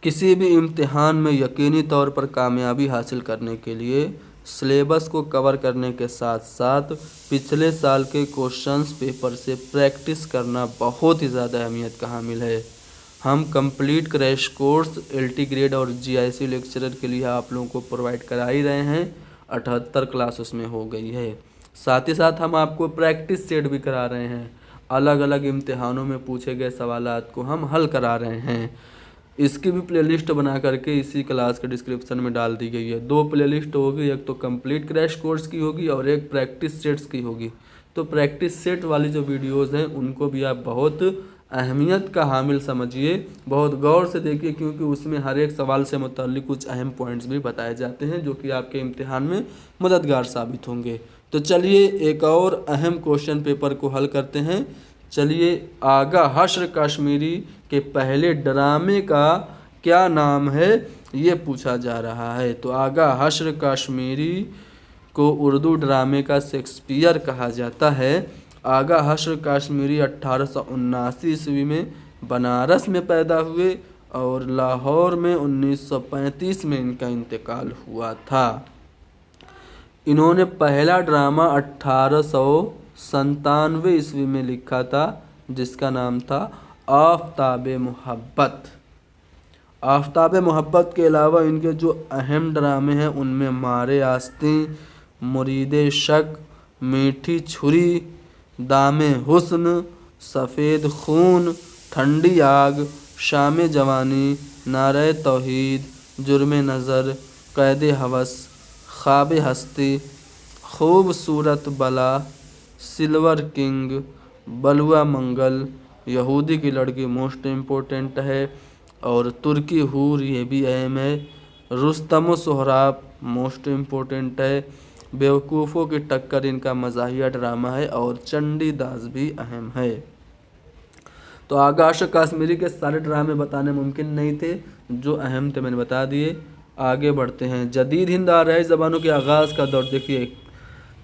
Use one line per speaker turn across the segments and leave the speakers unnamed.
किसी भी इम्तिहान में यकीनी तौर पर कामयाबी हासिल करने के लिए सिलेबस को कवर करने के साथ साथ पिछले साल के क्वेश्चंस पेपर से प्रैक्टिस करना बहुत ही ज़्यादा अहमियत का हामिल है। हम complete crash course LT grade और GIC लेक्चरर के लिए आप लोगों को प्रोवाइड करा ही रहे हैं। 78 क्लास उसमें हो गई है। साथ ही साथ हम आपको प्रैक्टिस सेट भी करा रहे हैं। अलग अलग इम्तिहानों में पूछे गए सवालात को हम हल करा रहे हैं। इसकी भी प्लेलिस्ट बना करके इसी क्लास के डिस्क्रिप्शन में डाल दी गई है। 2 प्लेलिस्ट होगी, एक तो कंप्लीट क्रैश कोर्स की होगी और एक प्रैक्टिस सेट्स की होगी। तो प्रैक्टिस सेट वाली जो वीडियोस हैं उनको भी आप बहुत अहमियत का हामिल समझिए, बहुत गौर से देखिए, क्योंकि उसमें हर एक सवाल से मुताल्लिक कुछ अहम पॉइंट्स भी बताए जाते हैं जो कि आपके इम्तिहान में मददगार साबित होंगे। तो चलिए एक और अहम क्वेश्चन पेपर को हल करते हैं। चलिए, आगा हश्र कश्मीरी के पहले ड्रामे का क्या नाम है, ये पूछा जा रहा है। तो आगा हश्र कश्मीरी को उर्दू ड्रामे का शेक्सपियर कहा जाता है। आगा हश्र कश्मीरी 1879 ईस्वी में बनारस में पैदा हुए और लाहौर में 1935 में इनका इंतकाल हुआ था। इन्होंने पहला ड्रामा 1897 ईस्वी में लिखा था जिसका नाम था आफ़ताबे मोहब्बत। आफ़ताबे मोहब्बत के अलावा इनके जो अहम ड्रामे हैं उनमें मारे आस्तीं, मुरीदे शक, मीठी छुरी, दामे हुस्न, सफ़ेद खून, ठंडी आग, शाम जवानी, नारे तौहीद, जुर्म नज़र, कैद हवस, ख्वाब हस्ती, खूबसूरत बला, सिल्वर किंग, बलुआ मंगल, यहूदी की लड़की मोस्ट इम्पोर्टेंट है, और तुर्की हूर ये भी अहम है, रुस्तम सोहराब मोस्ट इम्पोर्टेंट है, बेवकूफ़ों की टक्कर इनका मज़ाहिया ड्रामा है, और चंडीदास भी अहम है। तो आगा हश्र कश्मीरी के सारे ड्रामे बताने मुमकिन नहीं थे, जो अहम थे मैंने बता दिए। आगे बढ़ते हैं। जदीद हिंद आर्याई ज़बानों के आगाज़ का दौर। देखिए,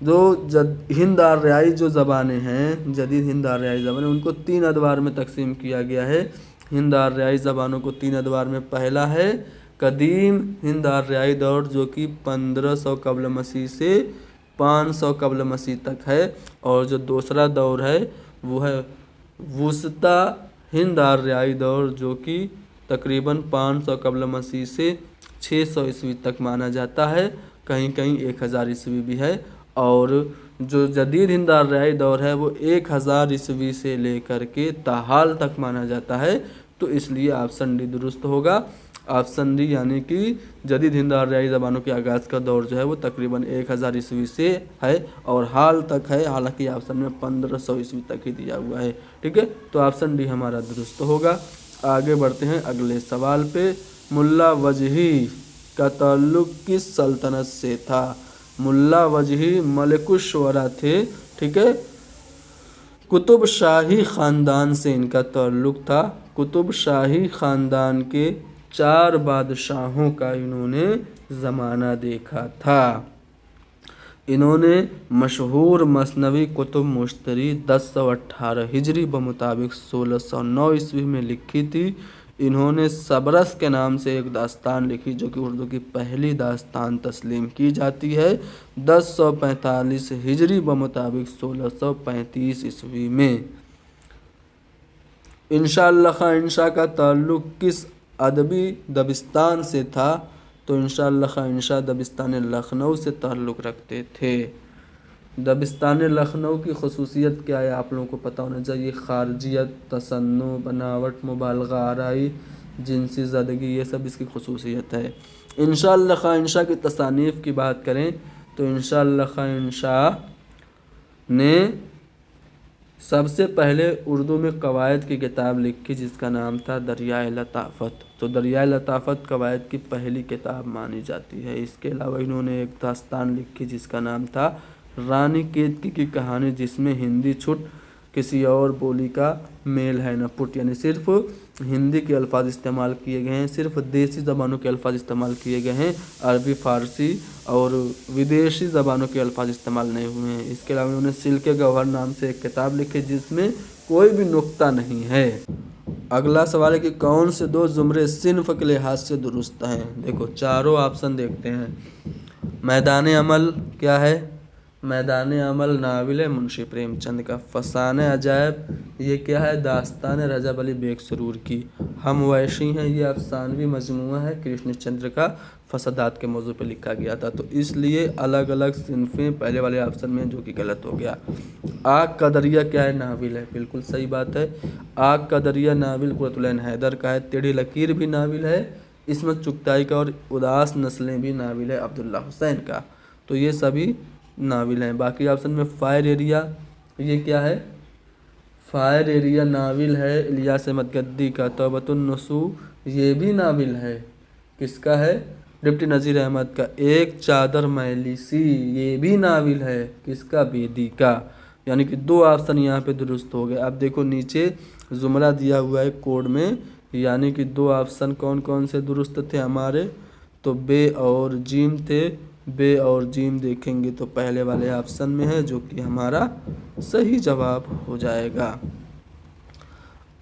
जो हिंद आर्याई जो ज़बानें हैं, जदीद हिंद आर्याई ज़बानें, उनको 3 अदवार में तकसीम किया गया है। हिंद आर्याई ज़बानों को 3 अदवार में पहला है कदीम हिंद आर्याई दौर, जो कि 1500 कब्ल मसीह से 500 कब्ल मसीह तक है, और जो दूसरा दौर है वो है वुस्ता हिंद आर्याई दौर, जो कि तकरीबन 500 कब्ल मसीह से 600 ईस्वी तक माना जाता है, कहीं कहीं 1000 ईस्वी भी है। और जो जदीद हिंद आर्याई दौर है वो 1000 ईस्वी से लेकर के ताहाल तक माना जाता है। तो इसलिए ऑप्शन डी दुरुस्त होगा। ऑप्शन डी यानी कि जदीद हिंद आर्याई ज़बानों के आगाज़ का दौर जो है वो तकरीबन 1000 ईस्वी से है और हाल तक है, हालांकि ऑप्शन में 1500 ईस्वी तक ही दिया हुआ है। ठीक है, तो ऑप्शन डी हमारा दुरुस्त होगा। आगे बढ़ते हैं अगले सवाल पे। मुल्ला वजही का ताल्लुक़ किस सल्तनत से था? मुल्ला वजही मलिकुश-शुअरा थे। ठीक है, कुतुब शाही ख़ानदान से इनका ताल्लुक़ था। कुतुब शाही ख़ानदान के 4 बादशाहों का इन्होंने ज़माना देखा था। इन्होंने मशहूर मसनवी कुतुब मुश्तरी 1018 हिजरी बमुताबिक 1609 ईस्वी में लिखी थी। इन्होंने सबरस के नाम से एक दास्तान लिखी जो कि उर्दू की पहली दास्तान तस्लीम की जाती है 1045 हिजरी बमुताबिक 1635 ईस्वी में। इंशाअल्लाह खां इंशा का ताल्लुक़ किस अदबी दबिस्तान से था? तो इंशाअल्लाह खां इंशा दबिस्तान लखनऊ से ताल्लुक़ रखते थे। दबिस्तान लखनऊ की खसूसियत क्या है आप लोगों को पता होना चाहिए। खारजियत, तसन्नु, बनावट, मुबालगा आराई, जिनसी ज़दगी, ये सब इसकी खसूसियत है। इंशाअल्लाह खां इंशा की तसानीफ़ की बात करें तो इंशाअल्लाह खां इंशा ने सबसे पहले उर्दू में कवायद की किताब लिखी जिसका नाम था दरियाए लताफ़त। तो दरियाए लताफ़त कवायद की पहली किताब मानी जाती है। इसके अलावा इन्होंने एक दास्तान लिखी जिसका नाम था रानी केतकी की कहानी, जिसमें हिंदी छुट किसी और बोली का मेल है न पुट, यानी सिर्फ हिंदी के अल्फाज इस्तेमाल किए गए हैं, सिर्फ देसी ज़बानों के अल्फाज इस्तेमाल किए गए हैं, अरबी, फ़ारसी और विदेशी ज़बानों के अल्फाज इस्तेमाल नहीं हुए हैं। इसके अलावा उन्होंने सिल्के गौहर नाम से एक किताब लिखी जिसमें कोई भी नुक्ता नहीं है। अगला सवाल है कि कौन से दो जुमरे सिन्फ के लिहाज से दुरुस्त हैं। देखो चारों ऑप्शन देखते हैं। मैदान अमल क्या है? मैदान अमल नाविल है मुंशी प्रेमचंद का। फसाने अजायब ये क्या है? दास्तान रजब अली बेग सुरूर की। हम वैशी हैं ये अफसानवी मजमुआ है कृष्णचंद्र का, फसादात के मौजू पे लिखा गया था। तो इसलिए अलग अलग सिन्फें पहले वाले ऑप्शन में, जो कि गलत हो गया। आग का दरिया क्या है? नाविल है, बिल्कुल सही बात है। आग का दरिया नाविल कुरतुलैन हैदर का है। टेढ़ी लकीर भी नाविल है इसमत चुगताई का, और उदास नस्लें भी नाविल है अब्दुल्ला हुसैन का। तो ये सभी नाविल हैं। बाकी ऑप्शन में फायर एरिया ये क्या है? फायर एरिया नाविल है इलियास अहमद गद्दी का। तौबतुन नसू ये भी नाविल है, किसका है? डिप्टी नज़ीर अहमद का। एक चादर मैली सी ये भी नाविल है, किसका? बेदी का। यानी कि दो ऑप्शन यहाँ पे दुरुस्त हो गए। अब देखो नीचे जुमरा दिया हुआ है कोड में, यानी कि दो ऑप्शन कौन कौन से दुरुस्त थे हमारे? तो बे और जीम थे। बे और जीम देखेंगे तो पहले वाले ऑप्शन में है, जो कि हमारा सही जवाब हो जाएगा।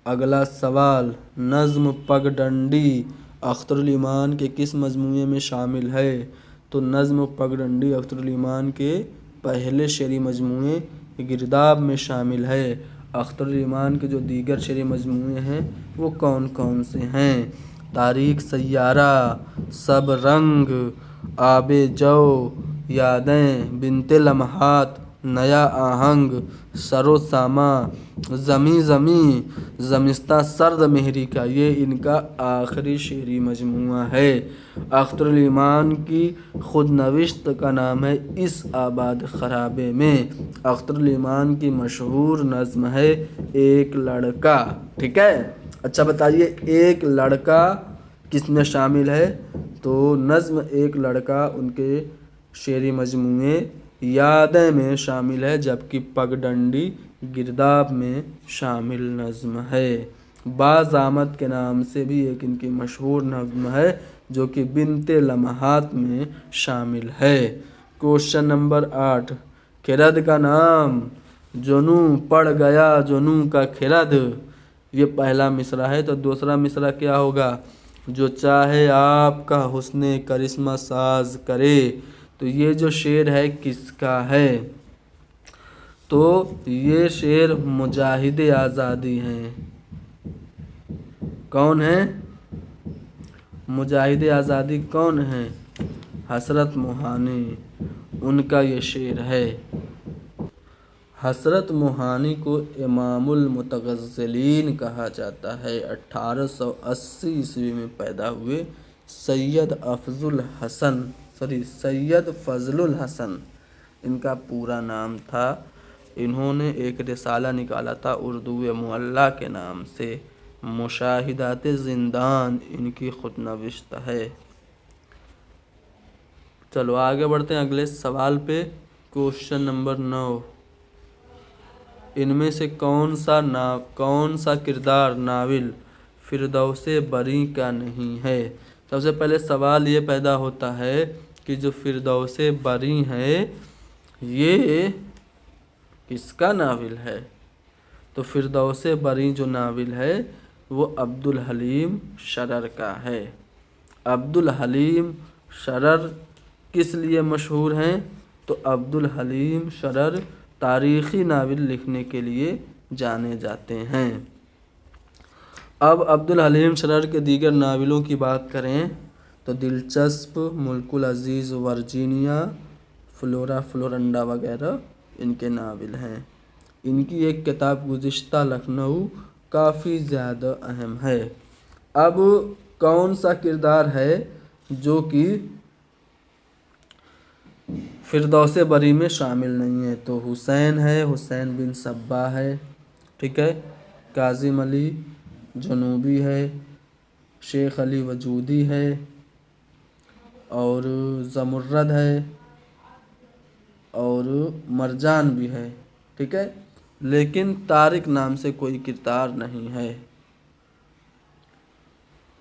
अगला सवाल, नज़्म पगडंडी अख्तरुल ईमान के किस मजमूए में शामिल है? तो नज़्म पगडंडी अख्तरुल ईमान के पहले शेरी मजमूए गिरदाब में शामिल है। अख्तरुल ईमान के जो दीगर शेरी मजमूए हैं वो कौन कौन से हैं? तारीख सैयारा, सब रंग, आबे जो, यादें, बिनते लम्हात, नया आहंग, सरो सामा, ज़मी ज़मी, ज़मिस्ता सर्द मेहरी का। ये इनका आखिरी शेरी मजमुआ है। अख्तरुल ईमान की खुद नविश्त का नाम है इस आबाद खराबे में। अख्तरुल ईमान की मशहूर नज़्म है एक लड़का। ठीक है, अच्छा बताइए एक लड़का किसमें शामिल है? तो नज़्म एक लड़का उनके शेरी मजमूए यादें में शामिल है, जबकि पगडंडी गिरदाब में शामिल नज़्म है। बाज़ामत के नाम से भी एक इनकी मशहूर नज़्म है, जो कि बिनते लम्हात में शामिल है। क्वेश्चन नंबर 8, खिरद का नाम, जुनू पड़ गया जुनू का खिरद, ये पहला मिसरा है। तो दूसरा मिसरा क्या होगा? जो चाहे आपका हुस्ने करिश्मा साज करे। तो ये जो शेर है किसका है? तो ये शेर मुजाहिद आज़ादी हैं। कौन है मुजाहिद आज़ादी? कौन है? हसरत मोहानी, उनका ये शेर है। हसरत मोहानी को इमामुल मुतगज़्ज़लीन कहा जाता है। 1880 ईस्वी में पैदा हुए सैयद फजलुल हसन इनका पूरा नाम था। इन्होंने एक रिसाला निकाला था उर्दू मुअल्ला के नाम से। मुशाहिदात ज़िंदान इनकी खुदनविश्त है। चलो आगे बढ़ते हैं अगले सवाल पे। क्वेश्चन नंबर 9, इनमें से कौन सा किरदार नाविल फिरदौसे बरी का नहीं है? सबसे पहले सवाल ये पैदा होता है कि जो फिरदौसे बरी है ये किसका नाविल है? तो फिरदौसे बरी जो नाविल है वो अब्दुल हलीम शरर का है। अब्दुल हलीम शरर किस लिए मशहूर हैं? तो अब्दुल हलीम शरर तारीख़ी नावल लिखने के लिए जाने जाते हैं। अब अब्दुल हलीम शरर के दीगर नावलों की बात करें तो दिलचस्प, मुल्कुल अज़ीज़, वर्जीनिया, फ्लोरा फ्लोरंडा वगैरह इनके नावल हैं। इनकी एक किताब गुज़िश्ता लखनऊ काफ़ी ज़्यादा अहम है। अब कौन सा किरदार है जो कि फिरदौसे बरी में शामिल नहीं है? तो हुसैन है, हुसैन बिन सब्बा है। ठीक है, काज़िम अली जनूबी है, शेख अली वजूदी है, और ज़मुर्रद है, और मरजान भी है। ठीक है, लेकिन तारिक नाम से कोई किरदार नहीं है।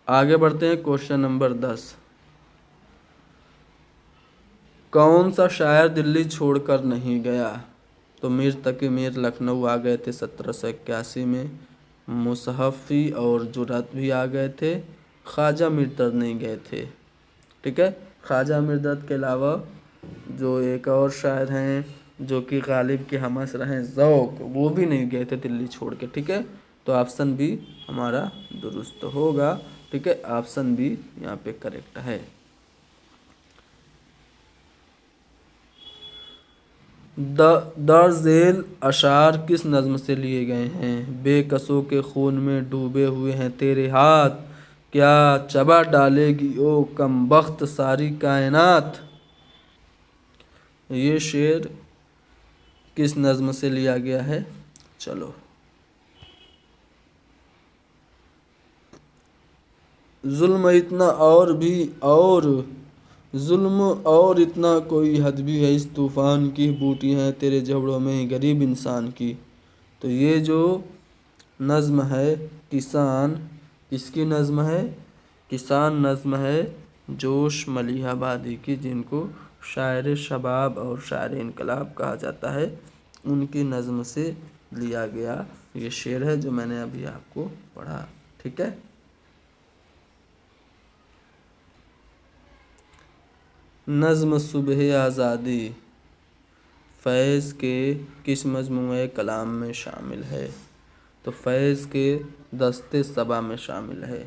आगे बढ़ते हैं। क्वेश्चन नंबर 10, कौन सा शायर दिल्ली छोड़कर नहीं गया? तो मीर तकी मीर लखनऊ आ गए थे 1781 में। मुसहफ़ी और जुरत भी आ गए थे, ख्वाजा मिर्दद नहीं गए थे। ठीक है, ख्वाजा मिर्दद के अलावा जो एक और शायर हैं जो कि गालिब के हमअसर हैं ज़ौक़, वो भी नहीं गए थे दिल्ली छोड़ के। ठीक है, तो ऑप्शन बी हमारा दुरुस्त होगा। ठीक है, ऑप्शन बी यहाँ पे करेक्ट है। दर्ज़ेल अशार किस नज़्म से लिए गए हैं? बेकसों के खून में डूबे हुए हैं तेरे हाथ, क्या चबा डालेगी ओ कमबख्त सारी कायनात। ये शेर किस नज़्म से लिया गया है? चलो, जुल्म इतना और भी और जुल्म और इतना कोई हद भी है इस तूफ़ान की, बूटी हैं तेरे जबड़ों में ही गरीब इंसान की। तो ये जो नज़्म है किसान, किसकी नज़्म है? किसान नज़्म है जोश मलिहाबादी की, जिनको शायर शबाब और शायर इनकलाब कहा जाता है, उनकी नज़्म से लिया गया ये शेर है जो मैंने अभी आपको पढ़ा। ठीक है, नज़्म सुबह आज़ादी फैज़ के किस मजमूए कलाम में शामिल है? तो फैज़ के दस्ते सबा में शामिल है।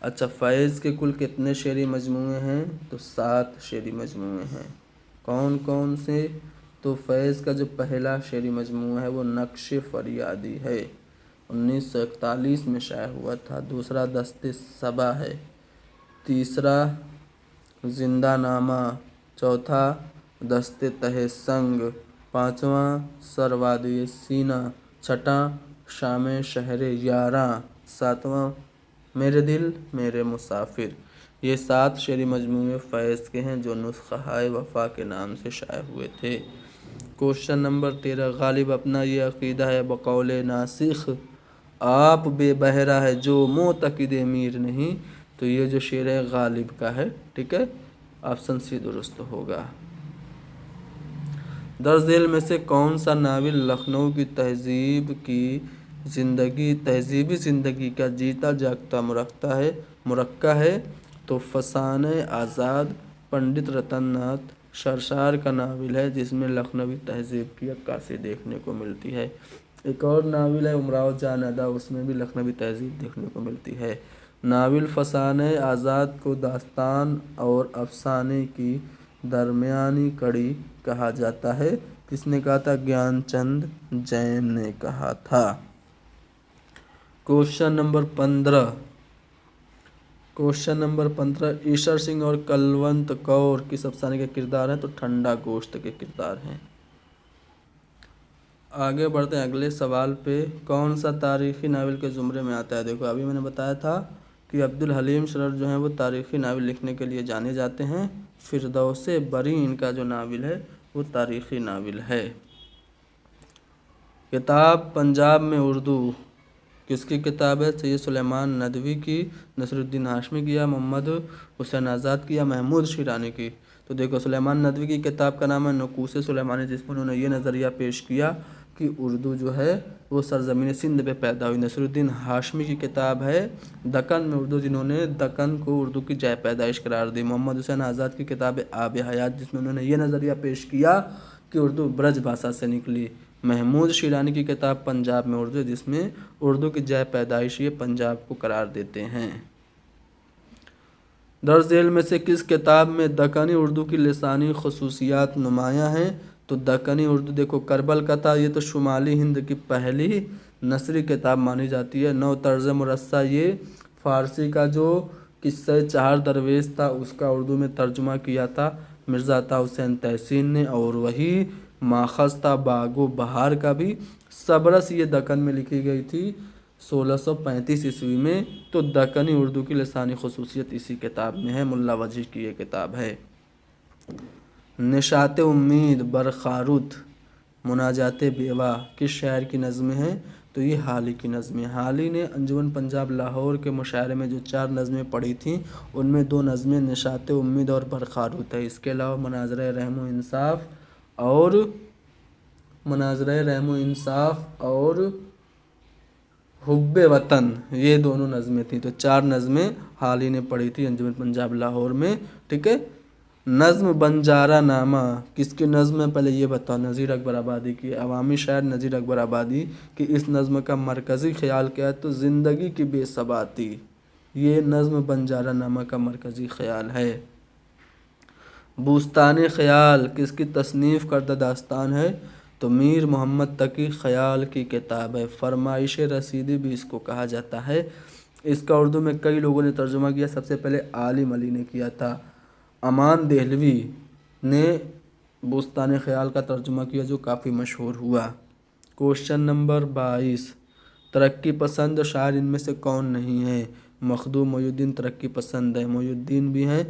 अच्छा, फैज़ के कुल कितने शेरी मजमूए हैं? तो 7 शेरी मजमूए हैं। कौन कौन से? तो फैज़ का जो पहला शेरी मजमूआ है वो नक्श फरियादी है, 1941 में शाया हुआ था। दूसरा दस्ते सबा है। तीसरा जिंदा नामा। चौथा दस्ते तहे संग। पाँचवा सरवादी सीना। छठा शाम शहर यारा। सातवां मेरे दिल मेरे मुसाफिर। ये 7 शेरी मजमूए फैज़ के हैं जो नुस्ख़ाए वफ़ा के नाम से शाये हुए थे। क्वेश्चन नंबर 13, गालिब अपना ये अक़ीदा है बक़ौले नासिख आप बेबहरा है जो मोतक़िद मीर नहीं। तो ये जो शेर है गालिब का है। ठीक है, ऑप्शन सी दुरुस्त होगा। दर्ज़ेल में से कौन सा नावल लखनऊ की तहज़ीबी ज़िंदगी का जीता जागता मुरक्का है? तो फ़साने आज़ाद पंडित रतन नाथ सरशार का नावल है जिसमें लखनवी तहज़ीब की अक्कासी देखने को मिलती है। एक और नावल है उमराव जान अदा, उसमें भी लखनवी तहज़ीब देखने को मिलती है। नावल फ़साने आज़ाद को दास्तान और अफसाने की दरमियानी कड़ी कहा जाता है। किसने कहा था? ज्ञानचंद जैन ने कहा था। क्वेश्चन नंबर 15 ईशर सिंह और कलवंत कौर किस अफसाने के किरदार हैं? तो ठंडा गोश्त के किरदार हैं। आगे बढ़ते हैं अगले सवाल पे। कौन सा तारीख़ी नावल के ज़ुमरे में आता है? देखो, अभी मैंने बताया था कि अब्दुल हलीम शरर जो हैं वो तारीख़ी नावल लिखने के लिए जाने जाते हैं। फिरदौसे बरी इनका जो नावल है वो तारीख़ी नावल है। किताब पंजाब में उर्दू किसकी किताब है? सैयद सुलेमान नदवी की, नसरुद्दीन हाशमी की, या मोहम्मद हुसैन आज़ाद की, या महमूद शिरानी की। तो देखो, सुलेमान नदवी की किताब का नाम है नकूस सुलेमानी, जिसमें उन्होंने ये नज़रिया पेश किया कि उर्दू जो है वो सरज़मीन सिंध पे पैदा हुई। नसरुद्दीन हाशमी की किताब है दक्कन में उर्दू, जिन्होंने दक्कन को उर्दू की जय पैदाइश करार दी। मोहम्मद हुसैन आज़ाद की किताब है आब हयात, जिसमें उन्होंने ये नज़रिया पेश किया कि उर्दू ब्रज भाषा से निकली। महमूद शिरानी की किताब पंजाब में उर्दू, जिसमें उर्दू की जय पैदाइश ये पंजाब को करार देते हैं। दर्ज़ेल में से किस किताब में दक्कनी उर्दू की लिसानी खसूसियात नुमायाँ हैं? तो दक्कनी उर्दू देखो, करबल का था, ये तो शुमाली हिंद की पहली नसरी किताब मानी जाती है। नौ तर्ज़ मुरस्सा, ये फ़ारसी का जो किस्सा चार दरवेश था उसका उर्दू में तर्जुमा किया था मिर्ज़ा अता हुसैन तहसीन ने, और वही माखज़ था बागो बहार का भी। सबरस ये दक्कन में लिखी गई थी 1635 ईस्वी में। तो दक्कनी उर्दू की लिसानी खसूसियत इसी किताब में है। मुल्ला वजी की ये किताब है। निशात उम्मीद बरखारुत मुनाजात बेवा किस शायर की नज़में हैं? तो ये हाली की नज़में। हाली ने अंजुमन पंजाब लाहौर के मुशायरे में जो 4 नज़में पढ़ी थीं उनमें 2 नज़में निशात उम्मीद और बरखारुत है। इसके अलावा मनाज़र रहम इंसाफ और हुब्बे वतन, ये दोनों नज़में थी। तो 4 नज़में हाल ही ने पढ़ी थी अंजुमन पंजाब लाहौर में, ठीक है। नज़्म बंजारा नामा किसकी नज़्म है, पहले ये बताओ। नज़ीर अकबर आबादी की, अवामी शायर नज़ीर अकबर आबादी की। इस नज़्म का मरकज़ी ख्याल क्या है, तो ज़िंदगी की बेसबाती। ये नज़्म बंजारा नामा का मरकज़ी ख्याल है। बूस्तान ख्याल किसकी तसनीफ़ करदा दास्तान है, तो मीर मोहम्मद तकी ख्याल की किताब है। फरमाइश रसीदी भी इसको कहा जाता है। इसका उर्दू में कई लोगों ने तर्जुमा किया, सबसे पहले आलिम अली ने किया था। अमान देहलवी ने बूस्तान ख्याल का तर्जुमा किया जो काफ़ी मशहूर हुआ। क्वेश्चन नंबर 22, तरक्की पसंद शायर इनमें से कौन नहीं है। मखदूम मोइनुद्दीन तरक्की पसंद है, मोइनुद्दीन भी हैं,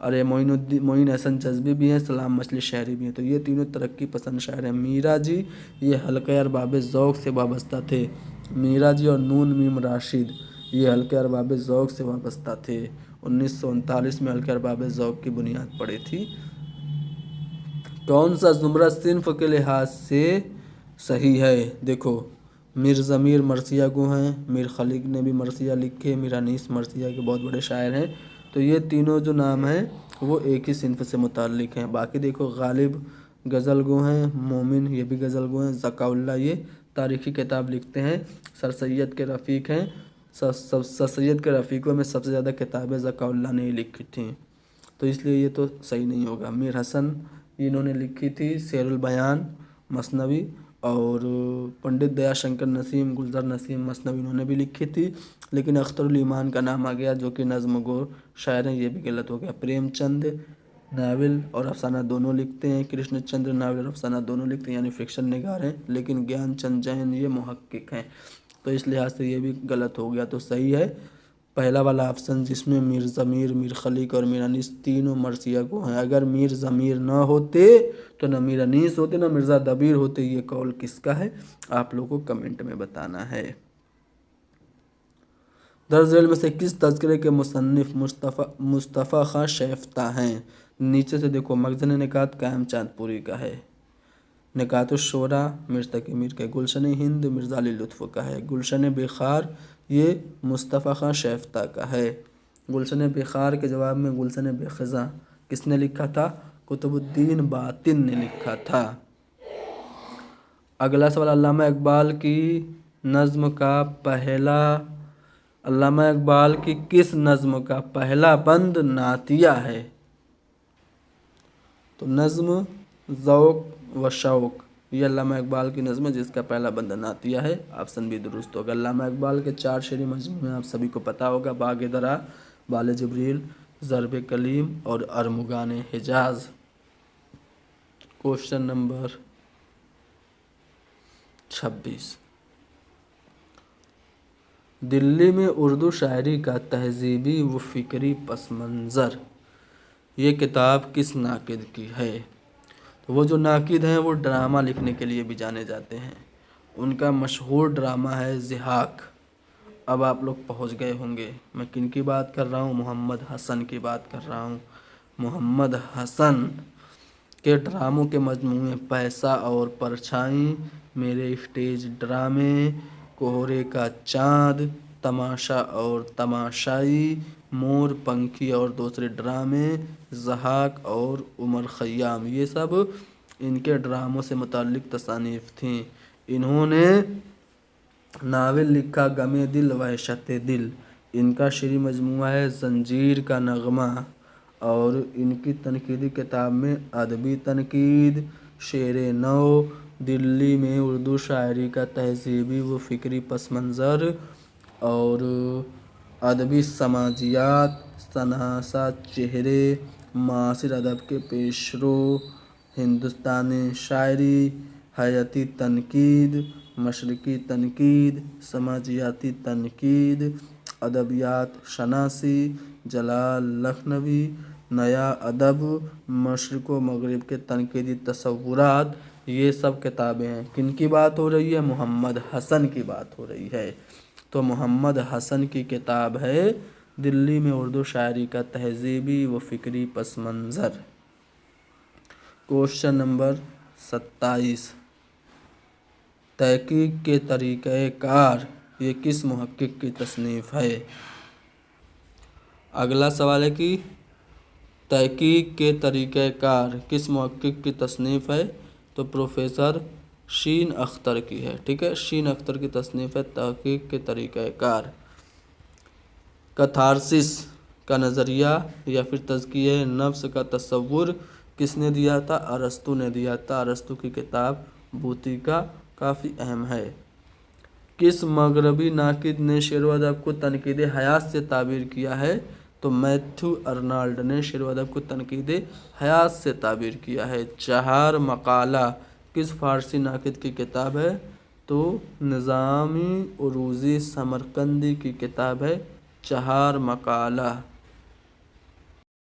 मोइन हसन जज़्बी भी हैं, सलाम मछली शायरी भी हैं। तो ये तीनों तरक्की पसंद शायर हैं। मीरा जी ये हल्के अरबाब ज़ौक़ से वाबस्ता थे। मीरा जी और नून मीम राशिद ये हल्के अरबाब ज़ौक़ से वाबस्ता थे। 1939 में हल्के अरबाब ज़ौक़ की बुनियाद पड़ी थी। कौन सा ज़ुमरा सिन्फ़ के लिहाज से सही है, देखो। मीर ज़मीर मरसिया गो हैं, मीर खलीक ने भी मरसिया लिखे, मीर अनीस मरसिया के बहुत बड़े शायर हैं। तो ये तीनों जो नाम हैं वो एक ही सिन्फ़ से मुताल्लिक़ हैं। बाकी देखो गालिब गज़ल गो हैं, मोमिन ये भी गज़ल गो हैं, ज़काउल्ला ये तारीख़ी किताब लिखते हैं। सर सैयद के रफ़ीक हैं। सर सैयद के रफ़ीकों में सबसे ज़्यादा किताबें ज़काउल्ला ने ही लिखी थी, तो इसलिए ये तो सही नहीं होगा। मीर हसन इन्होंने लिखी थी शेरुल बयान मसनवी, और पंडित दयाशंकर नसीम गुलजार नसीम मसनवी इन्होंने भी लिखी थी। लेकिन अख्तरुल ईमान का नाम आ गया जो कि नज़्म गो शायर हैं, ये भी गलत हो गया। प्रेमचंद नावल और अफसाना दोनों लिखते हैं, कृष्णचंद्र नावल और अफसाना दोनों लिखते हैं, यानी फिक्शन निगार हैं। लेकिन ज्ञानचंद जैन ये मुहक्किक हैं, तो इस लिहाज से ये भी गलत हो गया। तो सही है पहला वाला ऑप्शन, जिसमें मीर ज़मीर, मीर खलीक और मीर अनीस तीनों मरसिया को हैं। अगर मीर ज़मीर ना होते तो न मीर अनीस होते न मिर्ज़ा दबीर होते। ये कौल किसका है, आप लोगों को कमेंट में बताना है। दर्ज झेल में से किस तज़किरे के मुसन्निफ़ मुस्तफ़ा खां शेफ्ता हैं। नीचे से देखो, मखज़न निकात कायम चाँदपुरी का है, निकातुश्शोरा मीर तकी मीर के, गुलशन हिंद मिर्ज़ा अली लुत्फ़ का है, गुलशन बेखार ये मुस्तफ़ा खां शेफ्ता का है। गुलशन बेखार के जवाब में गुलशन बेखज़ा किसने लिखा था, कुतुबुद्दीन बातिन ने लिखा था। अगला सवाल, अल्लामा इकबाल की नज़्म का पहला, अल्लामा इकबाल की किस नज़्म का पहला बंद नातिया है। तो नज़्म ज़ौक़ व शौक़ ये अल्लामा इकबाल की नज़्म है जिसका पहला बंद नातिया है। ऑप्शन भी दुरुस्त होगा। अल्लामा इकबाल के 4 शेरी मजमूए आप सभी को पता होगा, बाग़ दरा, बाल जिब्रील, ज़र्ब कलीम और अरमुगान हिजाज़। क्वेश्चन नंबर 26, दिल्ली में उर्दू शायरी का तहज़ीबी व फ़िक्री पस मंज़र ये किताब किस नाकिद की है। तो वो जो नाकिद हैं वो ड्रामा लिखने के लिए भी जाने जाते हैं। उनका मशहूर ड्रामा है ज़िहाक। अब आप लोग पहुंच गए होंगे मैं किन की बात कर रहा हूँ, मोहम्मद हसन की बात कर रहा हूँ। मोहम्मद हसन के ड्रामों के मजमूए पैसा और परछाई, मेरे स्टेज ड्रामे, कोहरे का चाँद, तमाशा और तमाशाई, मोर पंखी और दूसरे ड्रामे, ज़हाक और उमर ख़य्याम, ये सब इनके ड्रामों से मुताल्लिक़ तसानीफ़ थीं। इन्होंने नावल लिखा गमे दिल वहशत दिल, इनका शेरी मजमूआ है ज़ंजीर का नग़मा, और इनकी तनकीदी किताब में अदबी तनकीद, शेर नौ, दिल्ली में उर्दू शायरी का तहज़ीबी व फ़िक्री पस मंज़र, और अदबी समाजियात, सनासा चेहरे, मासिर अदब के पेशरो, हिंदुस्तानी शायरी, हयाती तनकीद, मशरक़ी तनकीद, समाजियाती तनकीद, अदबियात शनासी, जलाल लखनवी, नया अदब, मशरिक़ व मग़रिब के तनकीदी तसव्वुरात, ये सब किताबें हैं। किन की बात हो रही है, मोहम्मद हसन की बात हो रही है। तो मोहम्मद हसन की किताब है दिल्ली में उर्दू शायरी का तहज़ीबी व फ़िक्री पस मंज़र। क्वेश्चन नंबर 27, तहक़ीक़ के तरीक़े कार ये किस मुहक्किक की तसनीफ़ है। अगला सवाल है कि तहकीक के तरीक़ेकार किस मुहक्किक की तसनीफ़ है, तो प्रोफेसर शीन अख्तर की है। ठीक है, शीन अख्तर की तसनीफ़ है तहकीक के तरीक़ेकार। कथारसिस का नज़रिया या फिर तज़किया नफ्स का तसव्वुर किसने दिया था, अरस्तु ने दिया था। अरस्तु की किताब बूतिका काफ़ी अहम है। किस मगरबी नाकिद ने शेर व अदब को तनकीद हयात से ताबीर किया है, तो मैथ्यू अर्नाल्ड ने शेर व अदब को तनकीद हयात से ताबीर किया है। चहार मकाला किस फ़ारसी नाकिद की किताब है, तो निज़ामी उरूज़ी समरकंदी की किताब है चहार मकाला।